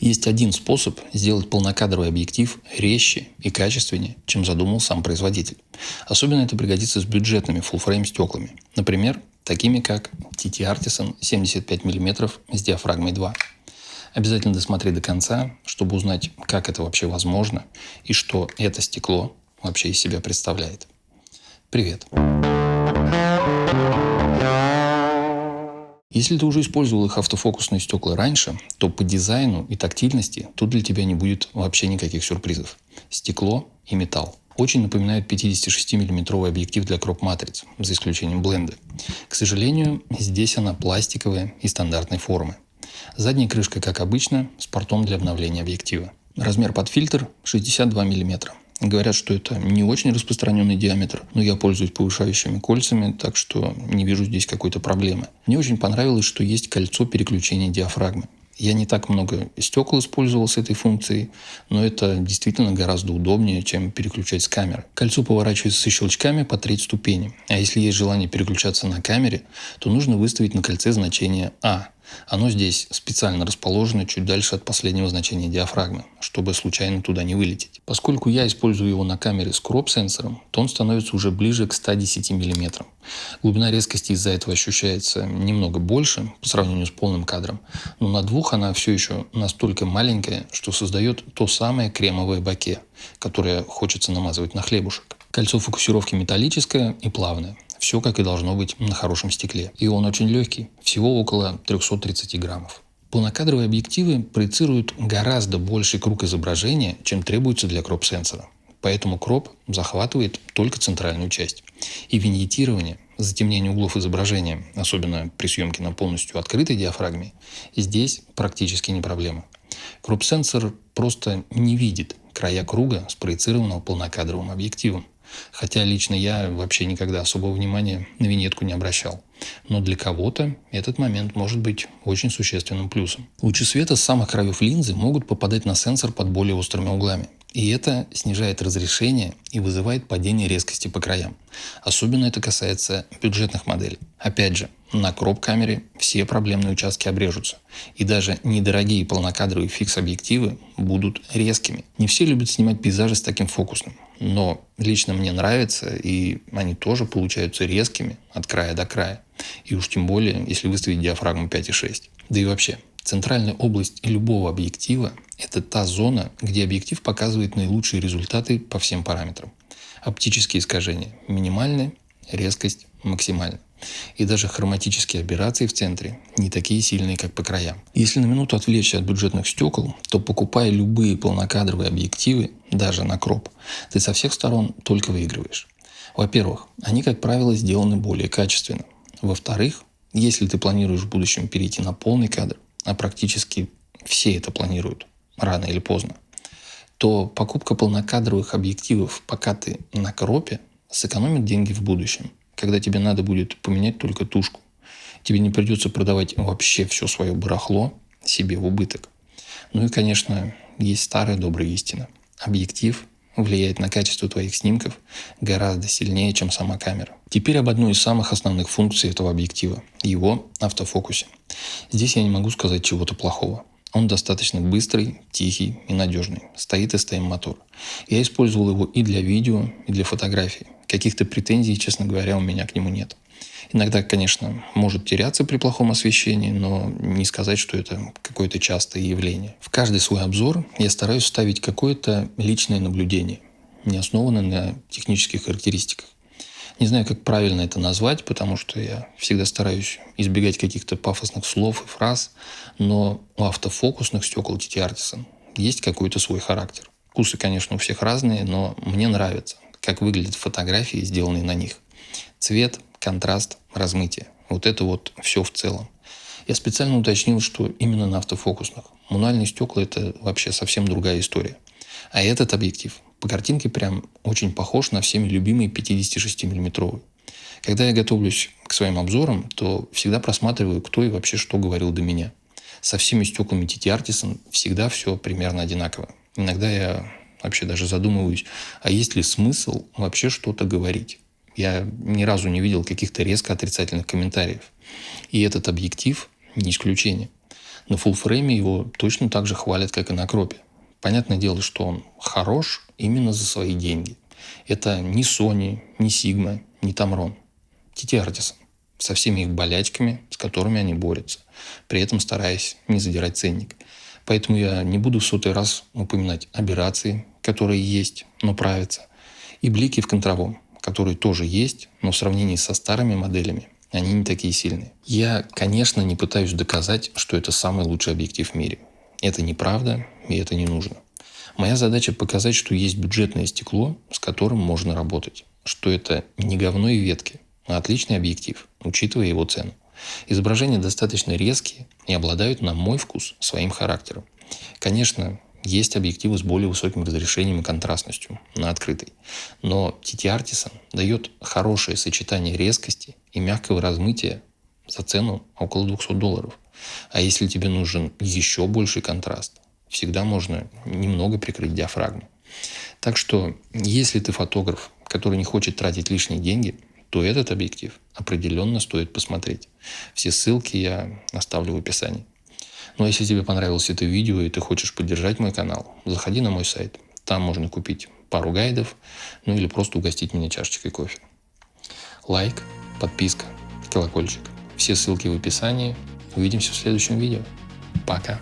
Есть один способ сделать полнокадровый объектив резче и качественнее, чем задумал сам производитель. Особенно это пригодится с бюджетными full-frame стеклами. Например, такими как TT Artisan 75 мм с диафрагмой 2. Обязательно досмотри до конца, чтобы узнать, как это вообще возможно и что это стекло вообще из себя представляет. Привет! Если ты уже использовал их автофокусные стекла раньше, то по дизайну и тактильности тут для тебя не будет вообще никаких сюрпризов. Стекло и металл. Очень напоминает 56 миллиметровый объектив для кроп-матриц, за исключением бленды. К сожалению, здесь она пластиковая и стандартной формы. Задняя крышка, как обычно, с портом для обновления объектива. Размер под фильтр 62 мм. Говорят, что это не очень распространенный диаметр, но я пользуюсь повышающими кольцами, так что не вижу здесь какой-то проблемы. Мне очень понравилось, что есть кольцо переключения диафрагмы. Я не так много стекол использовал с этой функцией, но это действительно гораздо удобнее, чем переключать с камеры. Кольцо поворачивается со щелчками по треть ступени. А если есть желание переключаться на камере, то нужно выставить на кольце значение А. Оно здесь специально расположено чуть дальше от последнего значения диафрагмы, чтобы случайно туда не вылететь. Поскольку я использую его на камере с кроп-сенсором, то он становится уже ближе к 110 мм. Глубина резкости из-за этого ощущается немного больше по сравнению с полным кадром, но на двух она все еще настолько маленькая, что создает то самое кремовое боке, которое хочется намазывать на хлебушек. Кольцо фокусировки металлическое и плавное. Все как и должно быть на хорошем стекле. И он очень легкий, всего около 330 граммов. Полнокадровые объективы проецируют гораздо больший круг изображения, чем требуется для кроп-сенсора. Поэтому кроп захватывает только центральную часть. И виньетирование, затемнение углов изображения, особенно при съемке на полностью открытой диафрагме, здесь практически не проблема. Кроп-сенсор просто не видит края круга, спроецированного полнокадровым объективом. Хотя лично я вообще никогда особого внимания на виньетку не обращал. Но для кого-то этот момент может быть очень существенным плюсом. Лучи света с самых краев линзы могут попадать на сенсор под более острыми углами. И это снижает разрешение и вызывает падение резкости по краям. Особенно это касается бюджетных моделей. Опять же, на кроп-камере все проблемные участки обрежутся. И даже недорогие полнокадровые фикс-объективы будут резкими. Не все любят снимать пейзажи с таким фокусным. Но лично мне нравится, и они тоже получаются резкими от края до края. И уж тем более, если выставить диафрагму 5,6. Да и вообще, центральная область любого объектива – это та зона, где объектив показывает наилучшие результаты по всем параметрам. Оптические искажения минимальны, резкость максимальна. И даже хроматические аберрации в центре не такие сильные, как по краям. Если на минуту отвлечься от бюджетных стекол, то покупая любые полнокадровые объективы, даже на кроп, ты со всех сторон только выигрываешь. Во-первых, они, как правило, сделаны более качественно. Во-вторых, если ты планируешь в будущем перейти на полный кадр, а практически все это планируют, рано или поздно, то покупка полнокадровых объективов, пока ты на кропе, сэкономит деньги в будущем, когда тебе надо будет поменять только тушку. Тебе не придется продавать вообще все свое барахло себе в убыток. Ну и, конечно, есть старая добрая истина. Объектив влияет на качество твоих снимков гораздо сильнее, чем сама камера. Теперь об одной из самых основных функций этого объектива – его автофокусе. Здесь я не могу сказать чего-то плохого. Он достаточно быстрый, тихий и надежный. Стоит STM-мотор. Я использовал его и для видео, и для фотографий. Каких-то претензий, честно говоря, у меня к нему нет. Иногда, конечно, может теряться при плохом освещении, но не сказать, что это какое-то частое явление. В каждый свой обзор я стараюсь вставить какое-то личное наблюдение, не основанное на технических характеристиках. Не знаю, как правильно это назвать, потому что я всегда стараюсь избегать каких-то пафосных слов и фраз, но у автофокусных стекол TT Artisan есть какой-то свой характер. Вкусы, конечно, у всех разные, но мне нравится, как выглядят фотографии, сделанные на них. Цвет, контраст, размытие. Вот это вот все в целом. Я специально уточнил, что именно на автофокусных. Мануальные стекла – это вообще совсем другая история. А этот объектив по картинке прям очень похож на всеми любимый 56 миллиметровый. Когда я готовлюсь к своим обзорам, то всегда просматриваю, кто и вообще что говорил до меня. Со всеми стеклами TT Artisan всегда все примерно одинаково. Иногда я вообще даже задумываюсь, а есть ли смысл вообще что-то говорить. Я ни разу не видел каких-то резко отрицательных комментариев. И этот объектив не исключение. На фуллфрейме его точно так же хвалят, как и на кропе. Понятное дело, что он хорош именно за свои деньги. Это не Sony, не Sigma, не Tamron. TT Artisan. Со всеми их болячками, с которыми они борются, при этом стараясь не задирать ценник. Поэтому я не буду в сотый раз упоминать аберрации, которые есть, но правятся, и блики в контровом, которые тоже есть, но в сравнении со старыми моделями они не такие сильные. Я, конечно, не пытаюсь доказать, что это самый лучший объектив в мире. Это неправда, и это не нужно. Моя задача показать, что есть бюджетное стекло, с которым можно работать. Что это не говно и ветки, а отличный объектив, учитывая его цену. Изображения достаточно резкие и обладают, на мой вкус, своим характером. Конечно, есть объективы с более высоким разрешением и контрастностью на открытой. Но TT Artisan дает хорошее сочетание резкости и мягкого размытия за цену около $200. А если тебе нужен еще больший контраст, всегда можно немного прикрыть диафрагму. Так что, если ты фотограф, который не хочет тратить лишние деньги, то этот объектив определенно стоит посмотреть. Все ссылки я оставлю в описании. Ну а если тебе понравилось это видео и ты хочешь поддержать мой канал, заходи на мой сайт. Там можно купить пару гайдов, ну или просто угостить меня чашечкой кофе. Лайк, подписка, колокольчик. Все ссылки в описании. Увидимся в следующем видео. Пока.